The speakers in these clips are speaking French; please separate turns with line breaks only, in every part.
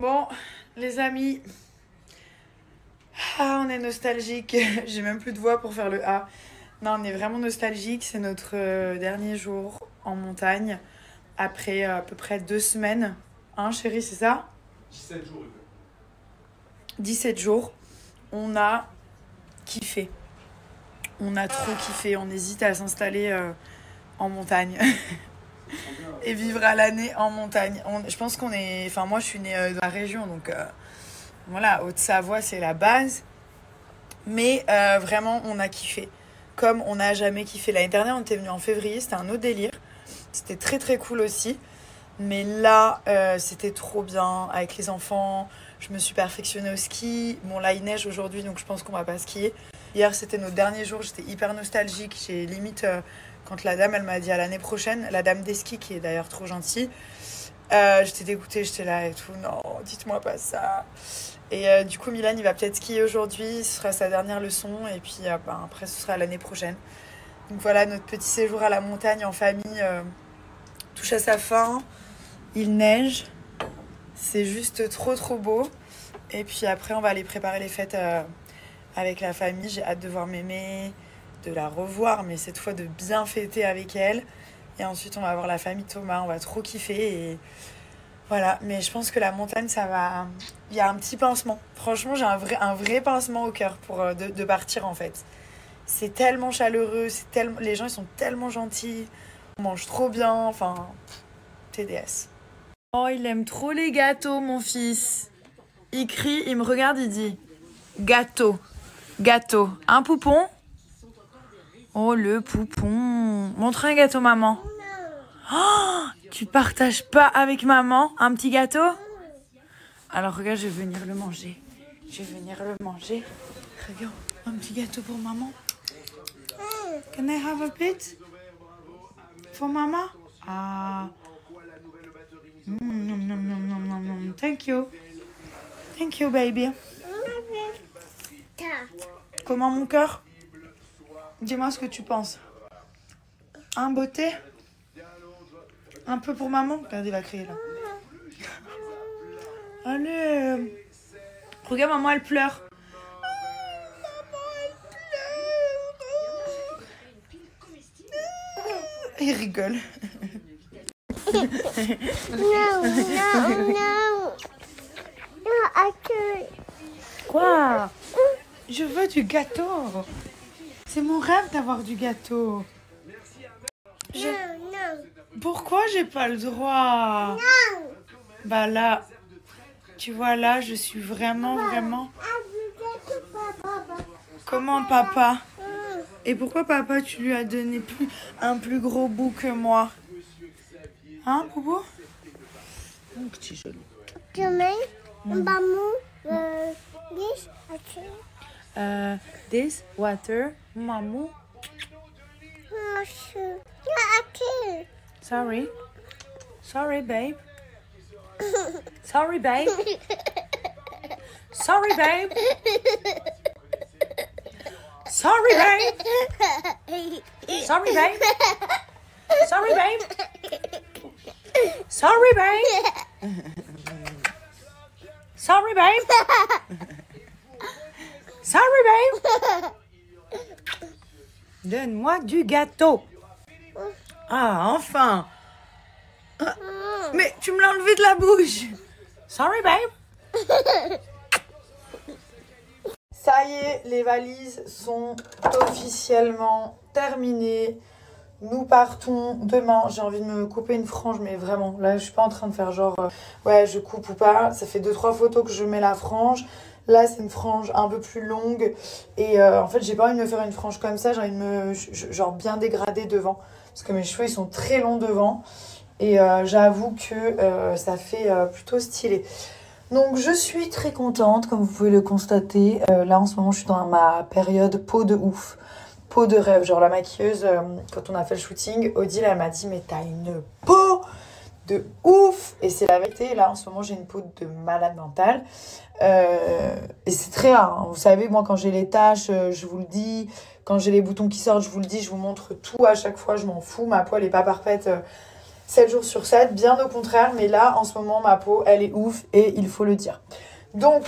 Bon, les amis, on est nostalgique. J'ai même plus de voix pour faire le A. Non, on est vraiment nostalgique. C'est notre dernier jour en montagne après à peu près 2 semaines. Hein, chérie, c'est ça?
17 jours.
17 jours. On a kiffé. On a trop kiffé. On hésite à s'installer en montagne. Et vivre à l'année en montagne. Je pense qu'on est... Enfin, moi, je suis née dans la région, donc... Voilà, Haute-Savoie, c'est la base. Mais vraiment, on a kiffé. Comme on n'a jamais kiffé. L'année dernière, on était venu en février, c'était un autre délire. C'était très très cool aussi. Mais là, c'était trop bien avec les enfants. Je me suis perfectionnée au ski. Bon, là, il neige aujourd'hui, donc je pense qu'on va pas skier. Hier, c'était notre dernier jour. J'étais hyper nostalgique. J'ai limite, quand la dame, elle m'a dit à l'année prochaine, la dame des skis, qui est d'ailleurs trop gentille, j'étais dégoûtée, j'étais là et tout. Non, dites-moi pas ça. Et du coup, Milan, il va peut-être skier aujourd'hui. Ce sera sa dernière leçon. Et puis après, ce sera l'année prochaine. Donc voilà, notre petit séjour à la montagne en famille touche à sa fin. Il neige. C'est juste trop, trop beau. Et puis après, on va aller préparer les fêtes avec la famille. J'ai hâte de voir Mémé, de la revoir, mais cette fois de bien fêter avec elle. Et ensuite, on va voir la famille Thomas. On va trop kiffer. Et voilà, mais je pense que la montagne, ça va... Il y a un petit pincement. Franchement, j'ai un vrai pincement au cœur pour de partir, en fait. C'est tellement chaleureux, les gens, ils sont tellement gentils. On mange trop bien, enfin... TDS. Oh, il aime trop les gâteaux, mon fils. Il crie, il me regarde, il dit... Gâteau, gâteau. Un poupon? Oh, le poupon. Montre un gâteau, maman. Oh, tu partages pas avec maman un petit gâteau? Alors regarde, je vais venir le manger. Je vais venir le manger. Regarde, un petit gâteau pour maman. Can I have a bit? For mama? Ah. Nom, nom, nom, nom, nom, nom. Thank you. Thank you, baby. Comment mon cœur? Dis-moi ce que tu penses. Un beauté? Un peu pour maman? Regardez, il va crier là. Allez. Regarde, maman, elle pleure. Maman, elle pleure. Il rigole.
No, no, no. No, actually.
Quoi? Je veux du gâteau. C'est mon rêve d'avoir du gâteau.
No, no.
Pourquoi j'ai pas le droit?
No.
Bah là, tu vois là, je suis vraiment... Comment papa? Et pourquoi papa, tu lui as donné un plus gros bout que moi? Hein, Boubou? Mon petit joli.
This, actually.
This water, maman.
Oh, sure. No, actually.
Sorry. Sorry, babe. Sorry, babe. Sorry, babe. Sorry, babe. Sorry, babe. Sorry, babe. Sorry, babe. Sorry, babe. Sorry, babe. Donne-moi du gâteau. Ah, enfin. Mais tu me l'as enlevé de la bouche. Sorry, babe. Ça y est, les valises sont officiellement terminées. Nous partons demain. J'ai envie de me couper une frange, mais vraiment, là, je suis pas en train de faire genre, ouais, je coupe ou pas. Ça fait 2-3 photos que je mets la frange. Là, c'est une frange un peu plus longue. Et en fait, j'ai pas envie de me faire une frange comme ça. J'ai envie de me, genre, bien dégrader devant. Parce que mes cheveux, ils sont très longs devant. Et j'avoue que ça fait plutôt stylé. Donc, je suis très contente, comme vous pouvez le constater. Là, en ce moment, je suis dans ma période peau de ouf. Peau de rêve. Genre, la maquilleuse, quand on a fait le shooting, Odile, elle m'a dit, mais t'as une peau de ouf. Et c'est la vérité. Là, en ce moment, j'ai une peau de malade mentale. Et c'est très rare. Hein. Vous savez, moi, quand j'ai les taches, je vous le dis. Quand j'ai les boutons qui sortent, je vous le dis. Je vous montre tout à chaque fois. Je m'en fous. Ma peau, elle est pas parfaite. 7 jours sur 7, bien au contraire. Mais là, en ce moment, ma peau, elle est ouf et il faut le dire. Donc,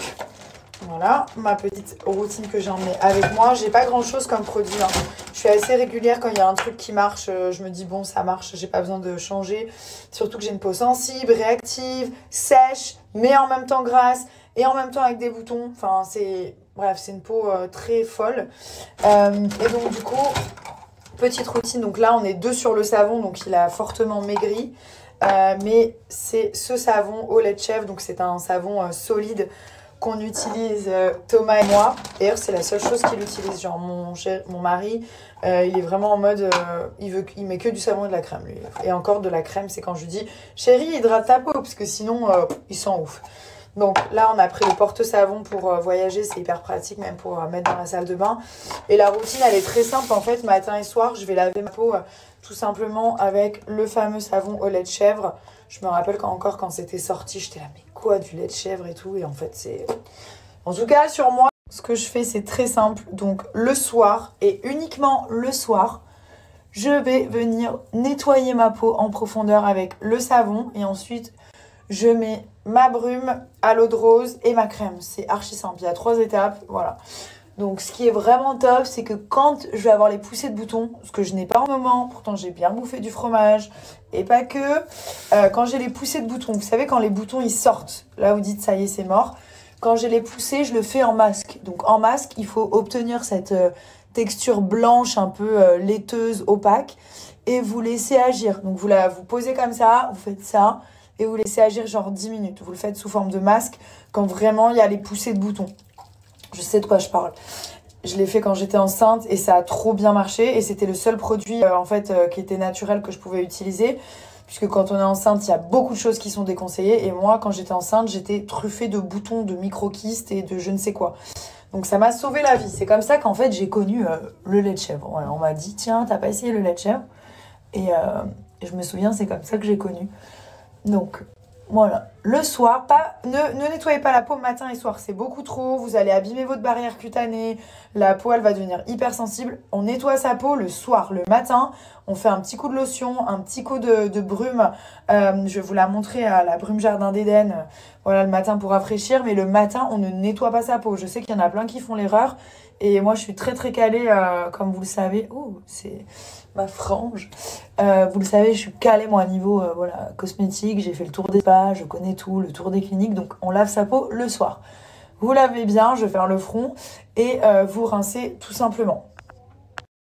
voilà, ma petite routine que j'en ai avec moi. J'ai pas grand-chose comme produit. Hein. Je suis assez régulière quand il y a un truc qui marche. Je me dis, bon, ça marche, j'ai pas besoin de changer. Surtout que j'ai une peau sensible, réactive, sèche, mais en même temps grasse et en même temps avec des boutons. Enfin, bref, c'est une peau très folle. Et donc, du coup, petite routine. Donc là, on est 2 sur le savon, donc il a fortement maigri. Mais c'est ce savon au lait de chèvre. Donc, c'est un savon solide qu'on utilise Thomas et moi. D'ailleurs, c'est la seule chose qu'il utilise. Genre, mon mari, il est vraiment en mode... il met que du savon et de la crème, lui. Et encore de la crème, c'est quand je lui dis « Chérie, hydrate ta peau », parce que sinon, il s'en ouf. Donc là, on a pris le porte-savon pour voyager. C'est hyper pratique, même pour mettre dans la salle de bain. Et la routine, elle est très simple. En fait, matin et soir, je vais laver ma peau tout simplement avec le fameux savon au lait de chèvre. Je me rappelle quand c'était sorti, j'étais là, mais quoi, du lait de chèvre et tout. Et en fait, c'est... En tout cas, sur moi, ce que je fais, c'est très simple. Donc, le soir, et uniquement le soir, je vais venir nettoyer ma peau en profondeur avec le savon. Et ensuite, je mets ma brume à l'eau de rose et ma crème. C'est archi simple. Il y a 3 étapes, voilà. Donc, ce qui est vraiment top, c'est que quand je vais avoir les poussées de boutons, ce que je n'ai pas en moment, pourtant j'ai bien bouffé du fromage, et pas que, quand j'ai les poussées de boutons, vous savez, quand les boutons, ils sortent, là, vous dites, ça y est, c'est mort. Quand j'ai les poussées, je le fais en masque. Donc, en masque, il faut obtenir cette texture blanche, un peu laiteuse, opaque, et vous laissez agir. Donc, vous posez comme ça, vous faites ça, et vous laissez agir genre 10 minutes. Vous le faites sous forme de masque, quand vraiment, il y a les poussées de boutons. Je sais de quoi je parle. Je l'ai fait quand j'étais enceinte et ça a trop bien marché. Et c'était le seul produit qui était naturel que je pouvais utiliser. Puisque quand on est enceinte, il y a beaucoup de choses qui sont déconseillées. Et moi, quand j'étais enceinte, j'étais truffée de boutons, de micro-kystes et de je ne sais quoi. Donc ça m'a sauvé la vie. C'est comme ça qu'en fait, j'ai connu le lait de chèvre. Voilà, on m'a dit, tiens, t'as pas essayé le lait de chèvre? Et je me souviens, c'est comme ça que j'ai connu. Donc... Voilà, le soir, ne nettoyez pas la peau matin et soir, c'est beaucoup trop, vous allez abîmer votre barrière cutanée, la peau elle va devenir hyper sensible. On nettoie sa peau le soir, le matin, on fait un petit coup de lotion, un petit coup de brume, je vais vous la montrer à la brume jardin d'Éden, voilà le matin pour rafraîchir, mais le matin on ne nettoie pas sa peau. Je sais qu'il y en a plein qui font l'erreur et moi je suis très très calée, comme vous le savez, c'est... ma frange. Vous le savez, je suis calée moi à niveau cosmétique, j'ai fait le tour des spas, je connais tout, le tour des cliniques, donc on lave sa peau le soir. Vous lavez bien, je vais faire le front et vous rincez tout simplement.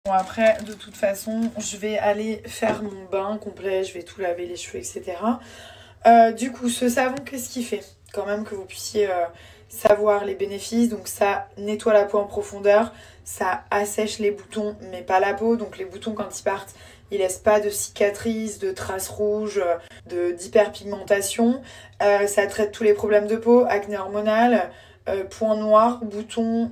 Bon après, de toute façon, je vais aller faire mon bain complet, je vais tout laver, les cheveux, etc. Du coup, ce savon, qu'est-ce qu'il fait? Quand même que vous puissiez savoir les bénéfices. Donc ça nettoie la peau en profondeur, ça assèche les boutons mais pas la peau. Donc les boutons quand ils partent, ils laissent pas de cicatrices, de traces rouges, d'hyperpigmentation. Ça traite tous les problèmes de peau, acné hormonal, points noirs, boutons,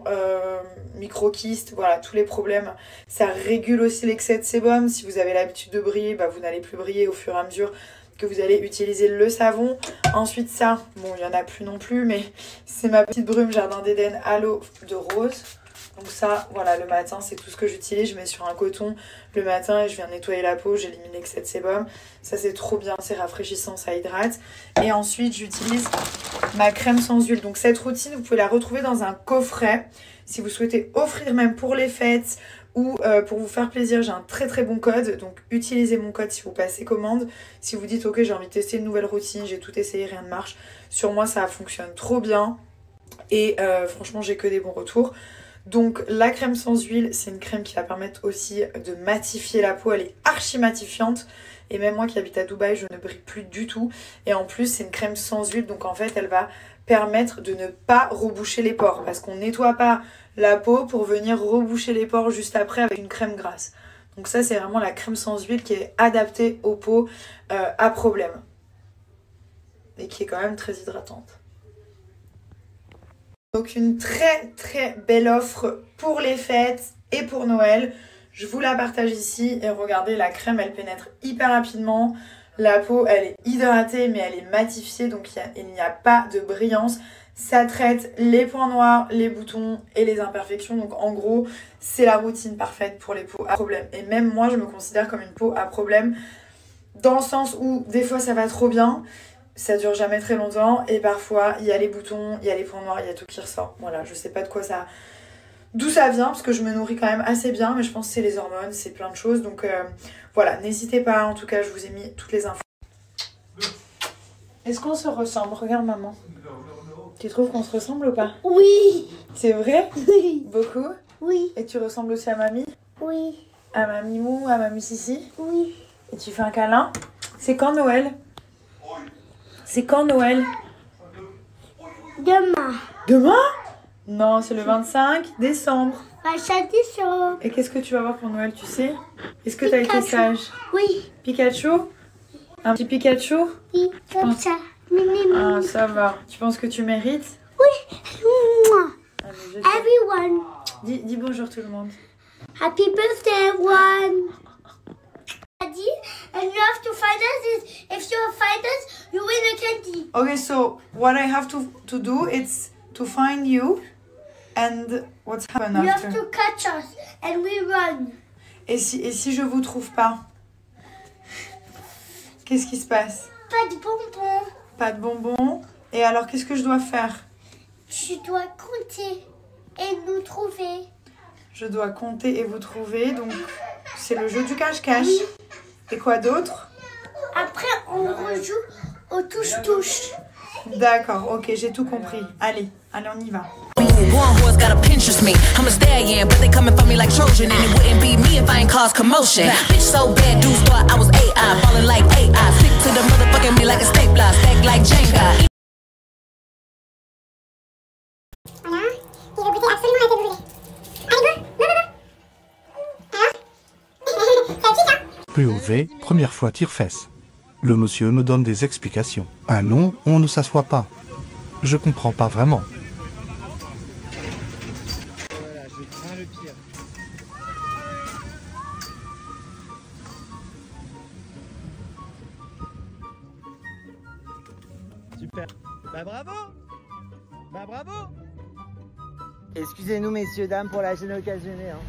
micro-kystes, voilà, tous les problèmes. Ça régule aussi l'excès de sébum. Si vous avez l'habitude de briller, vous n'allez plus briller au fur et à mesure que vous allez utiliser le savon. Ensuite ça, bon il n'y en a plus non plus, mais c'est ma petite brume jardin d'Éden à l'eau de rose. Donc ça, voilà, le matin, c'est tout ce que j'utilise. Je mets sur un coton le matin et je viens nettoyer la peau, j'élimine l'excès de sébum. Ça, c'est trop bien, c'est rafraîchissant, ça hydrate. Et ensuite, j'utilise ma crème sans huile. Donc cette routine, vous pouvez la retrouver dans un coffret. Si vous souhaitez offrir même pour les fêtes ou pour vous faire plaisir, j'ai un très très bon code. Donc utilisez mon code si vous passez commande. Si vous dites ok, j'ai envie de tester une nouvelle routine, j'ai tout essayé, rien ne marche. Sur moi, ça fonctionne trop bien. Et franchement, j'ai que des bons retours. Donc la crème sans huile, c'est une crème qui va permettre aussi de matifier la peau. Elle est archi matifiante. Et même moi qui habite à Dubaï, je ne brille plus du tout. Et en plus, c'est une crème sans huile. Donc en fait, elle va permettre de ne pas reboucher les pores. Parce qu'on ne nettoie pas la peau pour venir reboucher les pores juste après avec une crème grasse. Donc ça, c'est vraiment la crème sans huile qui est adaptée aux peaux à problème. Et qui est quand même très hydratante. Donc une très très belle offre pour les fêtes et pour Noël. Je vous la partage ici et regardez, la crème elle pénètre hyper rapidement. La peau elle est hydratée mais elle est matifiée, donc il n'y a pas de brillance. Ça traite les points noirs, les boutons et les imperfections. Donc en gros, c'est la routine parfaite pour les peaux à problème. Et même moi, je me considère comme une peau à problème. dans le sens où des fois ça va trop bien, ça dure jamais très longtemps, et parfois il y a les boutons, il y a les points noirs, il y a tout qui ressort. Voilà, je sais pas de quoi ça... D'où ça vient, parce que je me nourris quand même assez bien, mais je pense que c'est les hormones, c'est plein de choses. Donc voilà, n'hésitez pas, en tout cas je vous ai mis toutes les infos. Est-ce qu'on se ressemble? Regarde maman. Tu trouves qu'on se ressemble ou pas?
Oui.
C'est vrai?
Oui.
Beaucoup?
Oui.
Et tu ressembles aussi à mamie?
Oui.
À mamie Mou, à mamie Sissi?
Oui.
Et tu fais un câlin? C'est quand Noël? C'est quand Noël?
Demain.
Demain? Non, c'est le 25 décembre.
Décembre.
Et qu'est-ce que tu vas avoir pour Noël, tu sais? Est-ce que tu as été sage?
Oui.
Pikachu? Un petit Pikachu?
Oui, comme ça.
Ah, ça va. Tu penses que tu mérites?
Oui.
Allez,
Everyone.
dis bonjour tout le monde.
Happy birthday, everyone. Daddy, and you have to find us. If you find us, you win a candy.
Okay, so what I have to do is to find you and what's happened
You
after.
have to catch us and we run.
Et si je vous trouve pas? Qu'est-ce qui se passe?
Pas de bonbons.
Pas de bonbons. Et alors, qu'est-ce que je dois faire?
Tu dois compter et nous trouver.
Je dois compter et vous trouver. Donc, c'est le jeu du cache-cache. Et quoi d'autre?
Après, on rejoue au touche-touche.
D'accord, ok, j'ai tout compris. Allez, on y va.
One horse gotta Pinterest me. I'm a stallion, but they coming for me like Trojan. And it wouldn't be me if I ain't cause commotion. Bitch so bad, dudes thought I was AI, falling like AI. Stick to the motherfucking me like a stapler, stack like Jenga.
POV, première fois tire-fesse. Le monsieur me donne des explications. Ah non, on ne s'assoit pas. Je comprends pas vraiment.
Voilà, je crains le pire. Super. Bah bravo. Bah bravo. Excusez-nous messieurs, dames, pour la gêne occasionnée. Hein.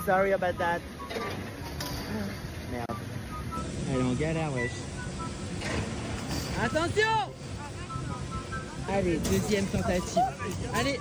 Sorry about that. Merde. Elle est en galère, wesh. Attention! Allez, deuxième tentative. Allez!